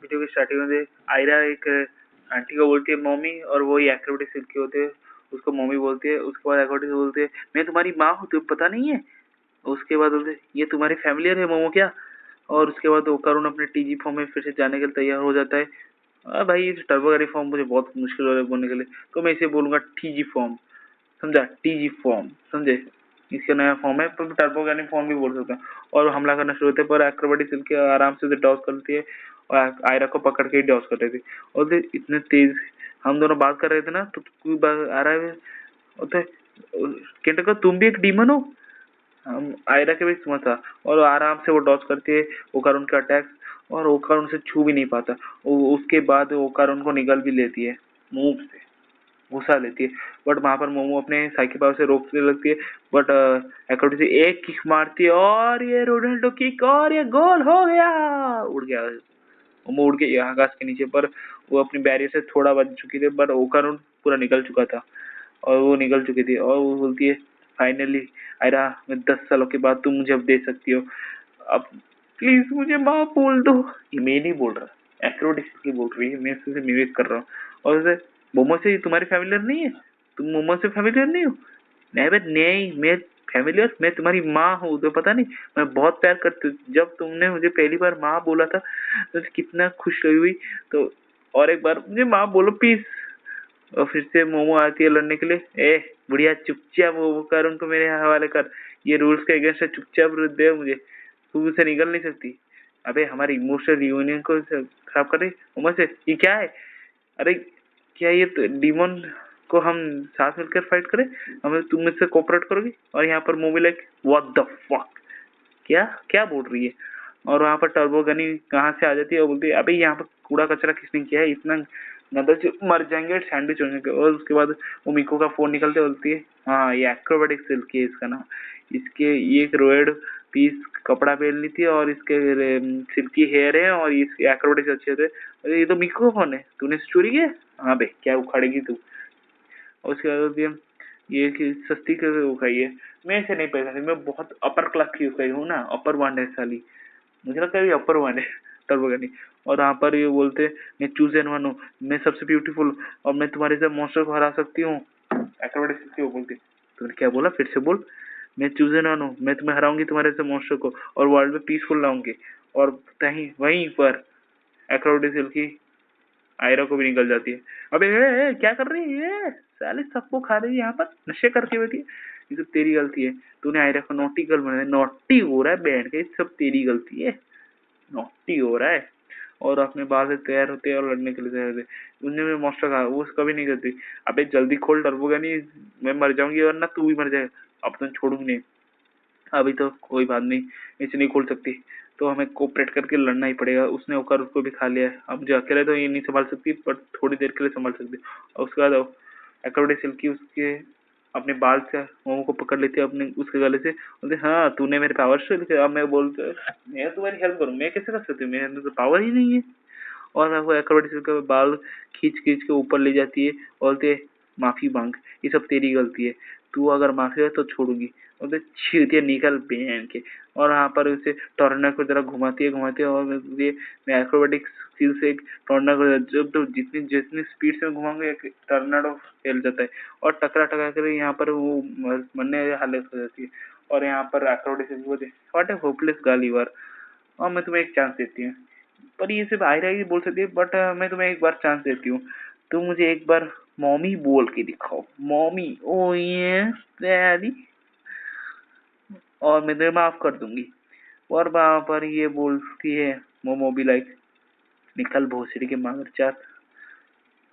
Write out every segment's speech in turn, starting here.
Video की starting में आयरा एक आंटी को बोलती है मम्मी, और वो ही एक्रोबेटिक सिल्की होते हैं, उसको मम्मी बोलती है। उसके बाद एक्रोबेटिक बोलती है मैं तुम्हारी माँ हूँ, तुम्हें पता नहीं है। उसके बाद बोलते ये तुम्हारी फैमिलियर है मोमो क्या। और उसके बाद वो करुण अपने टीजी फॉर्म में फिर से जाने के लिए तैयार हो जाता है। भाई टर्बोगारी फॉर्म मुझे बहुत मुश्किल हो रहा है बोलने के लिए, तो मैं इसे बोलूंगा टीजी फॉर्म, समझा, टीजी फॉर्म, समझे। इसका नया फॉर्म है, पर टर्बोगानी फॉर्म भी बोल सकते हैं। और वो हमला करना शुरू होते हैं, पर एक्रोबेटिक सिल्की आराम से उसे डॉस करती है और आयरा को पकड़ के ही डॉस कर रही थी। और इतने तेज हम दोनों बात कर रहे थे ना, तो कोई बात आ रहा है होता है कहते को तुम भी एक डीमन हो। हम आयरा के भी समझ था, और आराम से वो डॉज करती है ओकार उनका अटैक, और ओकार उनसे छू भी नहीं पाता। उसके बाद ओकार उनको निगल भी लेती है, मुंह से घुसा लेती है। बट वहां पर मोमो अपने साइकिल पावर से रोकने लगती है, बट अकॉर्डिंग से एक किक मारती है और ये रोनाल्डो किक, और ये गोल हो गया। उड़ गया मोमो, उड़ के आकाश के नीचे, पर वो अपनी बैरियर से थोड़ा बच चुकी थी, बट ओकर पूरा निकल चुका था, और वो निकल चुकी थी। और वो बोलती है फाइनली आयरा, मैं 10 सालों के बाद तुम मुझे अब दे सकती हो, अब प्लीज मुझे माँ बोल दो। ये मैं नहीं बोल रहा, एक्रोडिक्स की बोल रही है, मैं उसे मिमिक कर रहा हूँ। और उसे मोमो से तुम्हारी फैमिलियर नहीं है, तुम मोमो से फैमिलियर नहीं हो। नहीं बे नहीं, मैं फैमिलियर, मैं तुम्हारी माँ हूँ, तो पता नहीं मैं बहुत प्यार करती हूँ। जब तुमने मुझे पहली बार माँ बोला था तो कितना खुश हुई। तो और एक बार मुझे माँ बोलो प्लीज। और फिर से मोमो आती है लड़ने के लिए। ए बुढ़िया चुपचाप वो कर, उनको मेरे हवाले कर, ये रूल्स के अगेंस्ट है, चुपचाप दे मुझे, तू मुझसे निकल नहीं सकती। अबे हमारी इमोशनल रियूनियन को खराब कर रही उमर से, ये क्या है। अरे क्या ये तो डीमन को हम साथ मिलकर फाइट करें, हमें तुम मुझसे कोऑपरेट करोगी। और यहाँ पर movie like what the fuck, क्या क्या बोल रही है। और वहां पर टर्बो गनी कहाँ से आ जाती है और बोलती है अबे यहाँ पर कूड़ा कचरा किसने किया है, इतना गंदा मर जाएंगे सैंडविच होने के। और उसके बाद वो मिको का फोन निकलते बोलती है हाँ ये एक्रोबेटिक सिल्क है इसका नाम, इसके ये एक रोएड पीस कपड़ा पहन ली थी, और इसके सिल्की हेयर है, और इसके एक्रोबेटिक्स अच्छे थे। अरे ये तो मिको का फोन है, तूने चोरी किया। हाँ बे क्या उखाड़ेगी तू। और उसके बाद बोलती है ये कि सस्ती कैसे उखाई है, मैं इसे नहीं पहन सकती, मैं बहुत अपर क्लास की उखाई हूँ ना, अपर वन है साली, मुझे लगता है ये अपर वन है टर्बोगनी। और यहाँ पर ये बोलते हैं मैं चूज एंड वन हूँ, मैं सबसे ब्यूटीफुल, और मैं तुम्हारे से मॉन्स्टर को हरा सकती हूँ। एक्रोबेटिक्स की वो बोलती है, तूने क्या बोला फिर से बोल। मैं चूज एंड वन हूँ, मैं तुम्हें हराऊंगी तुम्हारे से मॉन्स्टर को, और वर्ल्ड में पीसफुल लाऊंगी। और कहीं वहीं पर एक्रोबेटिक्स की आयरा को भी निकल जाती है। अबे क्या कर रही है, साले सबको खा रही है, यहाँ पर नशे करके बैठी है। ये सब तेरी गलती है, तूने आयरा को नोटी गर्ल बनाया, नोटी हो रहा है बैठ के, सब तेरी गलती है, नॉटी हो रहा है। और अपने बाहर से तैयार होते हैं और लड़ने के लिए तैयार होते हैं। उनने में मॉन्स्टर कहा, वो कभी नहीं करती। अबे जल्दी खोल टर्बोगनी, मैं मर जाऊंगी वरना तू भी मर जाएगा, अब तो छोड़ूंगी नहीं। अभी तो कोई बात नहीं, इसे नहीं खोल सकती, तो हमें कोऑपरेट करके लड़ना ही पड़ेगा। उसने होकर उसको भी खा लिया है, अब जो अकेले तो ये नहीं संभाल सकती, पर थोड़ी देर के लिए संभाल सकती। और उसके बाद एक्रोबेटिक सिल्की उसके अपने बाल से मोमो को पकड़ लेती है अपने उसके गले से, बोलते हाँ तूने मेरे पावर से, अब मैं बोलते मैं तुम्हारी हेल्प करूँ, मैं कैसे कर सकती हूँ, मेरे अंदर तो पावर ही नहीं है। और वो एक्रोबेटिक सिल्की का बाल खींच खींच के ऊपर ले जाती है, बोलते माफी मांग, ये सब तेरी गलती है, तू अगर माफी है तो छोड़ूंगी। बोलते छींटे निकल पहन के। और वहाँ पर उसे टॉर्नेडो की तरह घुमाती है, और ये मैं एक्रोबेटिक स्किल से एक टॉर्नेडो जब तो जितनी जितनी स्पीड से घुमाऊंगे एक टॉर्नेडो फैल जाता है, और टकरा टकरा कर यहाँ पर वो मरने हालत हो जाती है। और यहाँ पर एक्रोबेटिक बोलते what a hopeless girl you are, और मैं तुम्हें एक चांस देती हूँ। पर ये सिर्फ आयरा ही बोल सकती है, बट मैं तुम्हें एक बार चांस देती हूँ, तुम मुझे एक बार मॉमी बोल के दिखाओ, मॉमी, ओ ये डैडी, और मैं तुम्हें माफ कर दूंगी। और वहां पर ये बोलती है मोमो भी लाइक निकल भोसड़ी के मगर चार।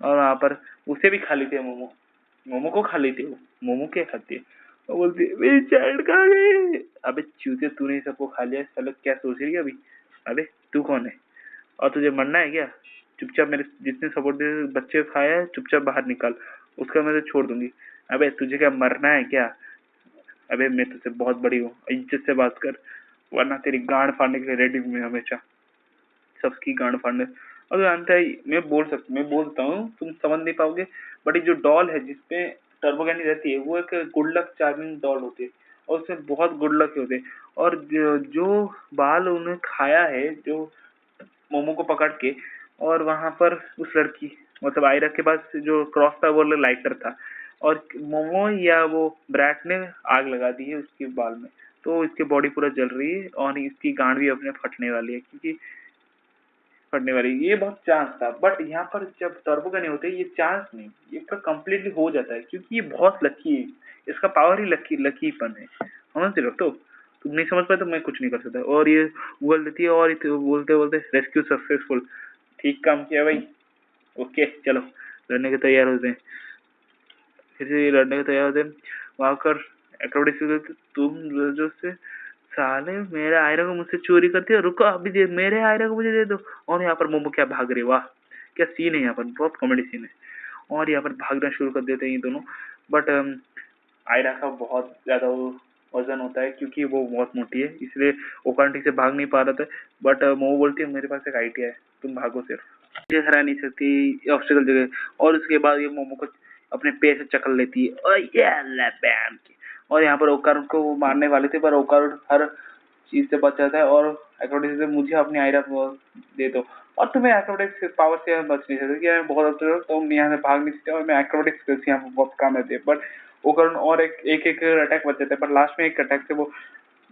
और वहां पर उसे भी खा लेते है मोमो, मोमो को खा लेते हो, मोमो के खाते है। और बोलती है मेरी चाइल्ड कहाँ गई। अबे चूते, तूने सबको खा लिया, साला क्या सोच रही है अभी। अबे तू कौन है, और तुझे मरना है क्या। चुपचाप मेरे जितने सपोर्ट बच्चे खाए हैं चुपचाप बाहर निकाल, उसका मैं तो छोड़ दूंगी। अबे तुझे क्या मरना है क्या। अबे मैं तुझसे बहुत बड़ी हूँ, इज्जत से बात कर, वरना तेरी गांड फाड़ने के लिए रेडी हूँ मैं हमेशा, सबकी गांड फाड़ने। और जानता है मैं बोलता हूँ तुम समझ नहीं पाओगे, बट ये जो डॉल है जिसपे टर्बोगैनी रहती है वो एक गुड लक चार्मिंग डॉल होती है, और उसमें बहुत गुड लक होते हैं। और जो बाल उन्हें खाया है, जो मोमो को पकड़ के, और वहां पर उस लड़की मतलब आयरा के पास जो क्रॉस था वो लाइटर था, और मोमो या वो ब्रैट ने आग लगा दी है उसके बाल में, तो इसकी बॉडी पूरा जल रही है और इसकी गांड भी अपने फटने वाली है, क्योंकि फटने वाली ये बहुत चांस था। बट यहाँ पर जब टर्बो गन होते हैं ये चांस नहीं, ये पूरा कम्प्लीटली हो जाता है, क्योंकि ये बहुत लकी है, इसका पावर ही लकीपन है, समझ रहे हो? तो तुम नहीं समझ पाए तो मैं कुछ नहीं कर सकता। और ये उगल देती है और बोलते बोलते रेस्क्यू सक्सेसफुल, ठीक काम किया भाई, ओके चलो लड़ने के तैयार होते हैं। फिर से ये लड़ने के तैयार होते हैं, वहां कर एक्रोबेटिक्स, तुम जो से साले मेरे आयरन को मुझसे चोरी करते हो, रुको अभी दे, मेरे आयरन को मुझे दे दो। और यहाँ पर मोमो क्या भाग रहे, वाह क्या सीन है, यहाँ पर बहुत कॉमेडी सीन है। और यहाँ पर भागना शुरू कर देते हैं ये दोनों। बट आयरा का बहुत ज्यादा वजन होता है, क्योंकि वो बहुत मोटी है, इसलिए ओकान ठीक से भाग नहीं पा रहा था। बट मोमो बोलती है मेरे पास एक आइडिया है, तुम भागो सिर्फ, मुझे हरा नहीं सकती ऑब्स्टिकल जगह। और उसके बाद ये मोमो को अपने पैर से चकल लेती है, और ये बैम। और यहाँ पर ओकारुन को वो मारने वाले थे, पर ओकारुन हर चीज से बच जाता है और एक्रोबैटिक्स से मुझे अपनी आयरा दे दो। और तुम्हें एक्रोबैटिक्स पावर से बच नहीं सकते, कि मैं बहुत अच्छा हूं, तुम यहाँ से भाग नहीं सकते, और मैं एक्रोबैटिक्स स्किल्स यहाँ पर बहुत काम आती है। बट ओकारुन और एक अटैक बच जाता है, पर लास्ट में एक अटैक से वो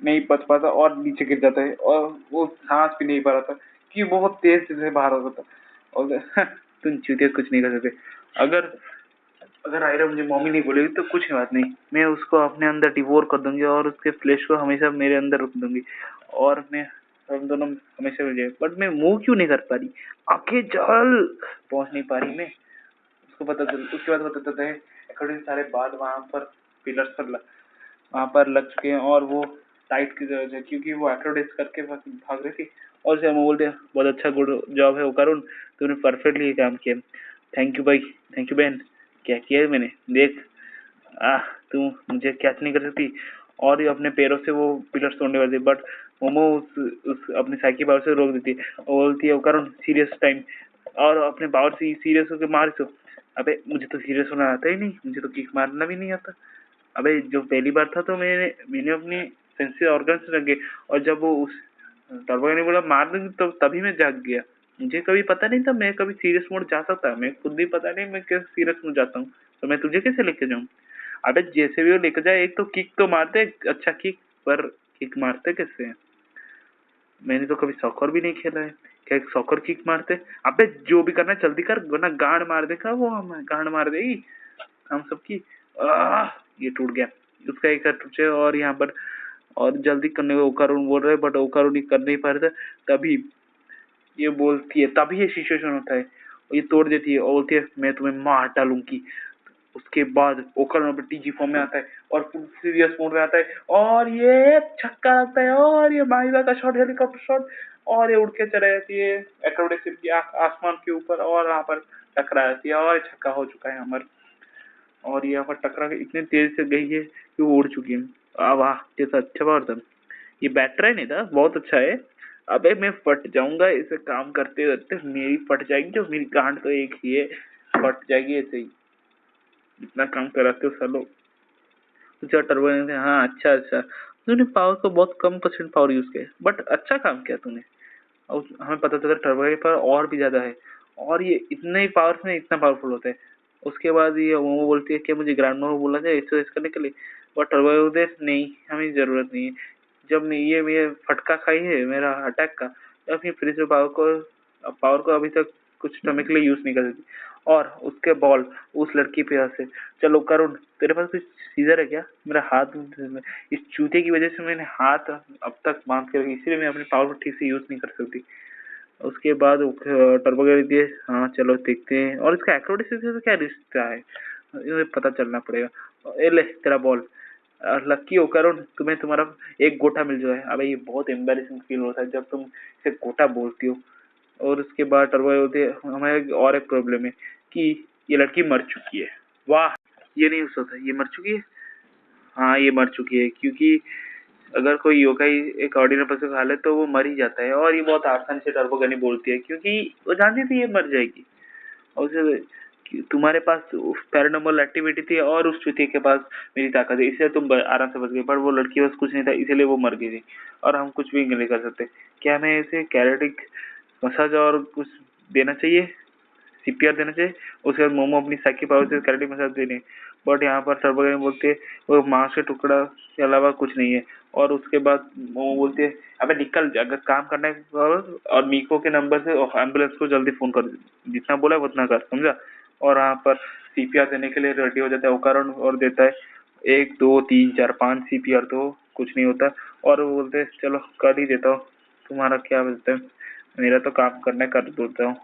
नहीं बच पाता और नीचे गिर जाता है, और वो सांस भी नहीं पा रहा था, कि बहुत तेज से बाहर हो रहा था। और तुम चूतिया कुछ नहीं कर सकते। अगर अगर आयरा मुझे मम्मी नहीं बोलेगी तो कुछ बात नहीं, मैं उसको अपने अंदर डिवोर कर दूंगी और उसके फ्लैश को हमेशा मेरे अंदर रख दूंगी, और मैं हम दोनों हमेशा मिल जाए। बट मैं मूव क्यों नहीं कर पा रही, आंखें जल पहुंच नहीं पा रही मैं। उसको पता चल, उसके बाद पता चलता है अकॉर्डिंग सारे बात वहां पर पिलर्स पर वहां पर लग चुके हैं, और वो टाइट की जरूरत है, क्योंकि वो एक्रोडिक्स करके भाग रही थी। और उसे हम बोलते हैं बहुत अच्छा गुड जॉब है करुण, तूने परफेक्टली काम किया। थैंक यू भाई, थैंक यू बहन। क्या किया है मैंने देख, तू मुझे कैच नहीं कर सकती। और ये अपने पैरों से वो पिलर्स तोड़ने वाली थी, बट मोमो उस अपनी साइकिल पावर से रोक देती है और बोलती है करुण सीरियस टाइम, और अपने पावर से सीरियस होकर मार दो। अबे मुझे तो सीरियस होना आता ही नहीं, मुझे तो किक मारना भी नहीं आता। अबे जो पहली बार था तो मैंने अपनी सेंसिटिव ऑर्गन्स रखे, और जब वो उस टर्बो ने बोला मार दूंगी तो तभी मैं जाग गया। मुझे कभी पता नहीं था मैं कभी सीरियस मोड जा सकता, मैं खुद भी पता नहीं मैं कैसे सीरियस मोड जाता हूँ, तो मैं तुझे कैसे लेके जाऊँ? अबे जैसे भी वो लेके जाए, एक तो किक तो मारते, अच्छा किक, पर किक मारते कैसे हैं? मैंने तो कभी सॉकर भी नहीं खेला है, क्या एक सॉकर किक मारते? अबे जो भी करना है जल्दी कर, वरना गांड मार देगा वो, हमें गांड मार देगी हम सबकी। ये टूट गया, उसका एक हाथ टूटे। और यहाँ पर और जल्दी करने को ओकारुन बोल रहे, बट ओकारुन कर नहीं पा रहा था। तभी ये बोलती है, तभी ये सिचुएशन होता है, ये तोड़ देती है और बोलती है मैं तुम्हें मार डालूंगी। उसके बाद ओकारुन टीजी फॉर्म में आता है और सीरियस मोड में आता है, और ये छक्का लगता है, और ये माइवा का शॉट, हेलीकॉप्टर शॉट, और ये उड़ के चले जाती है एक्रोबैटिक्स की आसमान के ऊपर, और वहां पर टकरा जाती है, और छक्का हो चुका है अमर। और यहाँ पर टकरा के इतनी तेज से गई है कि वो उड़ चुकी है। वाह कैसा अच्छा पावर था, ये बैटर नहीं था, बहुत अच्छा है। अबे मैं फट जाऊंगा इसे काम करते करते, मेरी फट जाएगी, जो मेरी गांड तो एक ही है, फट जाएगी ऐसे ही, इतना काम कराते हो सालों। अच्छा टर्बो, हाँ अच्छा अच्छा, तूने पावर को बहुत कम परसेंट पावर यूज किया, बट अच्छा काम किया तूने। और हमें पता चला टर्बो पर और भी ज्यादा है, और ये इतने ही पावर में इतना पावरफुल होता है। उसके बाद ये वो बोलती है कि मुझे ग्रैंड मोमो बोला जाए एक्सरसाइज करने के लिए, और टर्बो बोलते नहीं हमें जरूरत नहीं है, जब ये फटका खाई है मेरा अटैक का, या फिर फ्रिज में पावर को अभी तक कुछ समय के लिए यूज नहीं कर सकती। और उसके बॉल उस लड़की पे से, चलो करुण तेरे पास कुछ सीजर है क्या? मेरा हाथ, इस चूते की वजह से मैंने हाथ अब तक बांध के रखी, इसीलिए मैं अपनी पावर को ठीक से यूज नहीं कर सकती। उसके बाद टर्बो कह देती है हाँ चलो देखते हैं, और इसका एक्रोबैटिक्स से क्या रिश्ता है ये पता चलना पड़ेगा। ए ले तेरा बॉल, लक्की हो करुण, तुम्हें तुम्हारा एक गोटा मिल जाए। अबे ये बहुत एम्बैरेसिंग फील होता है जब तुम इसे गोटा बोलती हो। और उसके बाद टर्बो होती है हमें और एक प्रॉब्लम है कि ये लड़की मर चुकी है। वाह ये नहीं हो सकता, ये मर चुकी है। हाँ ये मर चुकी है, क्योंकि अगर कोई योगाई एक ऑर्डिनरी पर्सन खा ले तो वो मर ही जाता है, और ये बहुत आसानी से टर्बो गनी बोलती है, क्योंकि वो जानती थी ये मर जाएगी। और उसे तुम्हारे पास पैरानॉर्मल एक्टिविटी थी और उस चूतिया के पास मेरी ताकत है, इसलिए तुम आराम से बच गए, पर वो लड़की के पास कुछ नहीं था, इसीलिए वो मर गई थी, और हम कुछ भी नहीं कर सकते। क्या मैं इसे कैरेटिक मसाज और कुछ देना चाहिए, सीपीआर देना चाहिए। उसके बाद मोमो अपनी साइकिल पावर से कैरेटिक मसाज देने। बट यहाँ पर टर्बोगेन बोलते है वो मांस के टुकड़ा के अलावा कुछ नहीं है। और उसके बाद मोमो बोलते है अबे निकल, अगर काम करना है और मीको के नंबर से एम्बुलेंस को जल्दी फोन कर, जितना बोला है उतना कर, समझा। और यहाँ पर सीपीआर देने के लिए रेडी हो जाता है ओकारण और देता है 1 2 3 4 5 सीपीआर, तो कुछ नहीं होता। और वो बोलते हैं चलो कर ही देता हूँ, तुम्हारा क्या बोलते हैं, मेरा तो काम करना है, कर देता हूँ,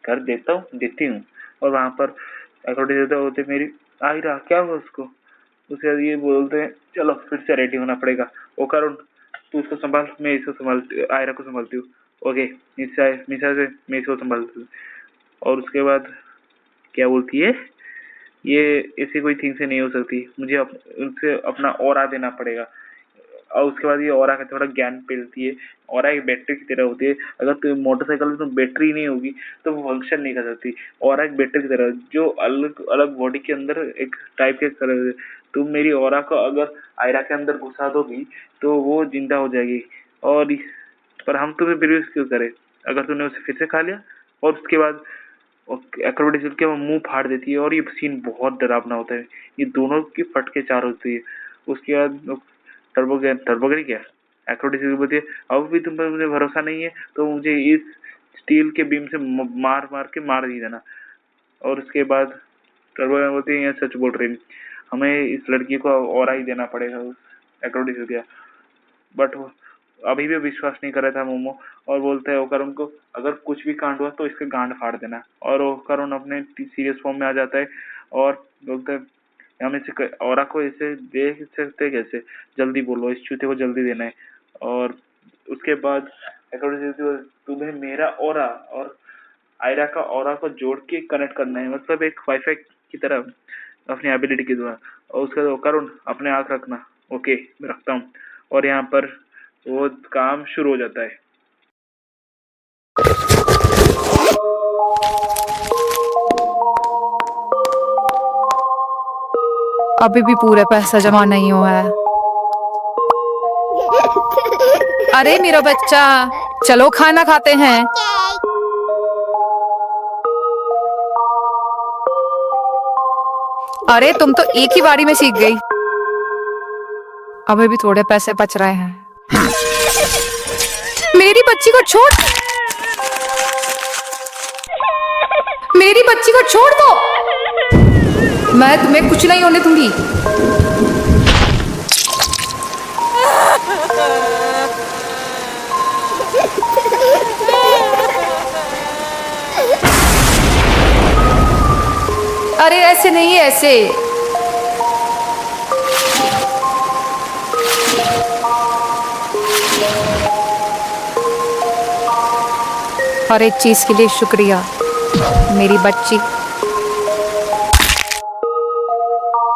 कर देता हूँ, देती हूँ। और वहाँ पर अकॉर्डिंग देता होते मेरी आयरा, क्या हुआ उसको, उसके बाद ये बोलते हैं चलो फिर से रेडी होना पड़ेगा। ओ करुण तू इसको संभाल, मैं इसको संभालती, आयरा को संभालती हूँ। ओके निशा निशा से मैं इसको संभालती हूँ। और उसके बाद क्या बोलती है, ये ऐसी कोई थिंग से नहीं हो सकती, मुझे उनसे अपना ऑरा देना पड़ेगा। और उसके बाद ये ऑरा का थोड़ा ज्ञान पेलती है। ऑरा एक बैटरी की तरह होती है, अगर तुम मोटरसाइकिल में तो बैटरी नहीं होगी तो वो फंक्शन नहीं कर सकती। ऑरा एक बैटरी की तरह जो अलग अलग बॉडी के अंदर एक टाइप के तरह, तुम मेरी ऑरा को अगर आयरा के अंदर घुसा दोगी तो वो जिंदा हो जाएगी। और पर हम तुम्हें ब्रीज क्यों करें, अगर तुमने उसे फिर से खा लिया। और उसके बाद एक्रोबेटिक्स के वो मुंह फाड़ देती है और ये सीन बहुत डरावना होता है, ये दोनों की फटके चार होती है। उसके बाद टर्बोगेन क्या एक्रोबेटिक्स बोलती है अब भी तुम पर मुझे भरोसा नहीं है तो मुझे इस स्टील के बीम से मार मार के मार ही देना। और उसके बाद टर्बोगेन बोलती है ये सच बोल रही है, हमें इस लड़की को और ही देना पड़ेगा। उस एक्रोबेटिक्स गया बट अभी भी विश्वास नहीं कर रहा था मोमो। और बोलते है ओकरुण को अगर कुछ भी कांड हुआ तो इसके गांड फाड़ देना। और ओकरुण अपने सीरियस फॉर्म में आ जाता है और बोलते है हम इसे औरा को इसे देख सकते कैसे, जल्दी बोलो इस चूते को जल्दी देना है। और उसके बाद तुम्हें मेरा औरा और आयरा का ऑरा को जोड़ के कनेक्ट करना है, मतलब एक वाईफाई की तरह अपनी एबिलिटी के द्वारा। और उसके बाद करुण अपने आँख रखना, ओके मैं रखता हूँ। और यहाँ पर वो काम शुरू हो जाता है। अभी भी पूरे पैसा जमा नहीं हुआ है। अरे मेरा बच्चा, चलो खाना खाते हैं। अरे तुम तो एक ही बारी में सीख गई। अभी भी थोड़े पैसे बच रहे हैं। मेरी बच्ची को छोड़, मेरी बच्ची को छोड़ दो, मैं तुम्हें कुछ नहीं होने दूंगी। अरे ऐसे नहीं, ऐसे हर एक चीज के लिए शुक्रिया मेरी बच्ची।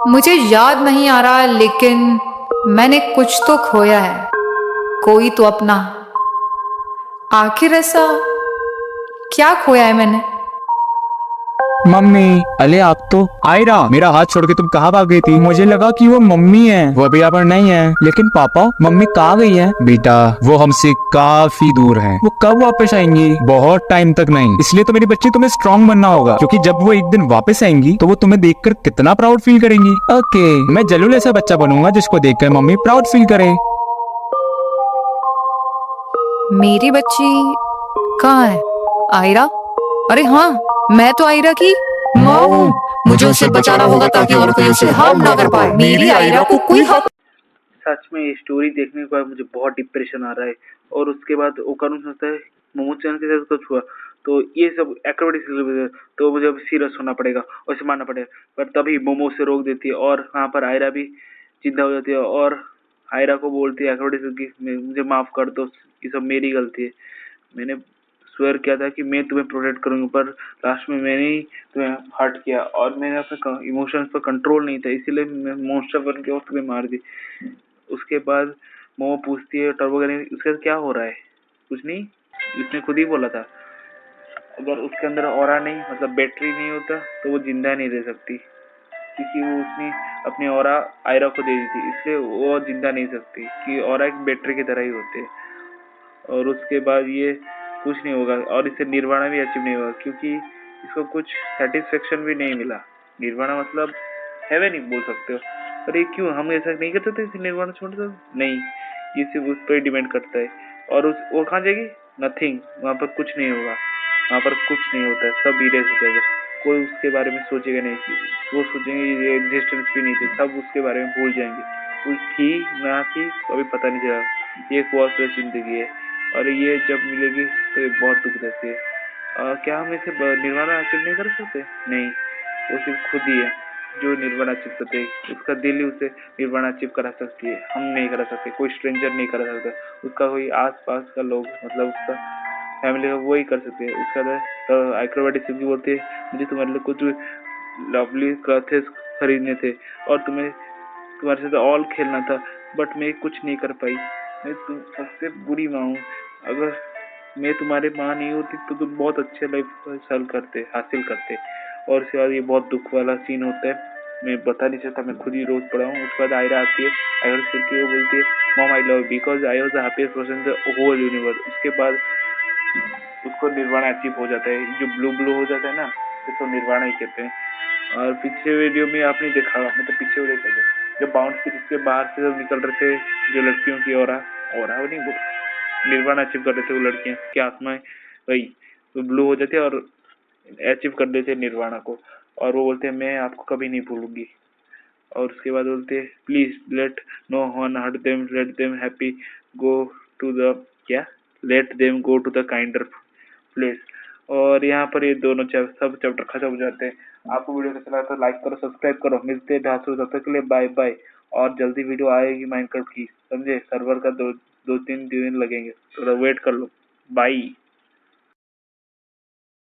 मुझे याद नहीं आ रहा लेकिन मैंने कुछ तो खोया है, कोई तो अपना। आखिर ऐसा क्या खोया है मैंने? मम्मी, अरे आप तो आयरा, मेरा हाथ छोड़ के तुम कहाँ भाग गई थी? मुझे लगा कि वो मम्मी है, वो अभी यहाँ पर नहीं है। लेकिन पापा, मम्मी कहाँ गई है? बेटा, वो हमसे काफी दूर है, वो कब वापस आएंगी? बहुत टाइम तक नहीं। इसलिए तो मेरी बच्ची तुम्हें स्ट्रांग बनना होगा, क्योंकि जब वो एक दिन वापस आएंगी तो वो तुम्हें देखकर कितना प्राउड फील करेंगी। ओके, मैं जलूल ऐसा बच्चा बनूंगा जिसको देखकर मम्मी प्राउड फील करे। मेरी बच्ची कहाँ है? आयरा? अरे हाँ, मैं तो आयरा की माँ हूँ। मुझे उसे बचाना होगा ताकि और कोई उसे हार्म ना कर पाए। मेरी आयरा को कोई हक। सच में ये स्टोरी देखने के बाद मुझे बहुत डिप्रेशन आ रहा है। और उसके बाद ओकारुन सोचता है मोमो चैन के साथ कुछ हुआ तो ये सब एक्रोबैटिक्स, तो मुझे अब सीरियस होना पड़ेगा और इसे मारना पड़ेगा। पर तभी मोमो से रोक देती है और वहाँ पर आयरा भी जिंदा हो जाती है। और आयरा को बोलती है एक्रोबैटिक्स की मुझे माफ कर दो, ये सब मेरी गलती है, मैंने स्वेयर किया था कि मैं तुम्हें प्रोटेक्ट करूंगा, पर लास्ट में मैंने ही तुम्हें हर्ट किया और मैंने अपने इमोशंस पर कंट्रोल नहीं था, इसीलिए मैं मॉन्स्टर बन के और तुम्हें मार दी। उसके बाद मोमो पूछती है टर्बोगेन उसके साथ क्या हो रहा है? कुछ नहीं, उसने खुद ही बोला था अगर उसके अंदर ऑरा नहीं मतलब बैटरी नहीं होता तो वो जिंदा नहीं रह सकती, क्योंकि वो उसने अपनी ऑरा आयरा को दे दी थी, इसलिए वो जिंदा नहीं सकती कि ऑरा एक बैटरी की तरह ही होते। और उसके बाद ये कुछ नहीं होगा और इसे निर्वाणा भी अचीव नहीं होगा क्योंकि इसको कुछ सेटिस्फेक्शन भी नहीं मिला। निर्वाणा मतलब हेवन ही बोल सकते हो। अरे क्यों हम ऐसा नहीं कर सकते, निर्वाणा छोड़ दो? नहीं, ये सिर्फ उस पर डिपेंड करता है। और उस वो कहाँ जाएगी? नथिंग, वहाँ पर कुछ नहीं होगा, वहाँ पर कुछ नहीं होता है, सब इरेज हो जाएगा। कोई उसके बारे में सोचेगा नहीं, वो सोचेंगे ये एग्जिस्टेंस भी नहीं थे, सब उसके बारे में भूल जाएंगे। वो थी ना थी अभी पता नहीं चला। ये एक बहुत बड़ी जिंदगी है और ये जब मिलेगी तो ये बहुत दुख देती है। क्या हम इसे निर्वाणा अचीव नहीं कर सकते? नहीं, वो सिर्फ खुद ही है जो निर्वाणा अचीव करते है। उसका दिल ही उसे निर्वाणा अचीव करा सकती है, हम नहीं करा सकते, कोई स्ट्रेंजर नहीं करा सकता। उसका कोई आस पास का लोग मतलब उसका फैमिली का वो ही कर सकते हैं। उसका एक्रोबैटिक सिद्धि बोलती है मुझे तुम्हारे लिए कुछ लवली क्लॉथेस खरीदने थे और तुम्हारे साथ ऑल खेलना था, बट मैं कुछ नहीं कर पाई। मैं तुम सबसे बुरी माँ हूँ। अगर मैं तुम्हारी माँ नहीं होती तो तुम बहुत अच्छे लाइफ हासिल करते। और उसके बाद ये बहुत दुख वाला सीन होता है, मैं बता नहीं सकता, मैं खुद ही रोज पड़ा हूँ। उसके बाद आयरा आती है, आयरा वो बोलती है mom I love because I was the happiest person in the whole universe. उसके बाद उसको निर्वाणा अचीव हो जाता है, जो ब्लू ब्लू हो जाता है ना, इसको निर्वाणा ही कहते हैं। और पीछे वीडियो में आपने देखा, मतलब पीछे वीडियो कहते हैं जब बाउंड्री जिसके बाहर से जब निकल रहे थे जो लड़कियों की और नहीं बोल निर्वाणा अचीव कर रहे थे वो लड़कियां की आत्माएं, वही तो ब्लू हो जाती है और अचीव कर देते हैं निर्वाणा को। और वो बोलते हैं मैं आपको कभी नहीं भूलूंगी। और उसके बाद बोलते हैं please let no one hurt them, let them happy go to the क्या let them go to the kinder place. और यहाँ पर ये दोनों सब चैप्टर खत्म हो जाते हैं। आपको वीडियो अच्छा लगा तो लाइक करो, सब्सक्राइब करो। मिलते हैं तब तक के लिए बाय बाय। और जल्दी वीडियो आएगी माइनक्राफ्ट की, समझे? सर्वर का दो तीन दिन लगेंगे, थोड़ा वेट कर लो। बाय।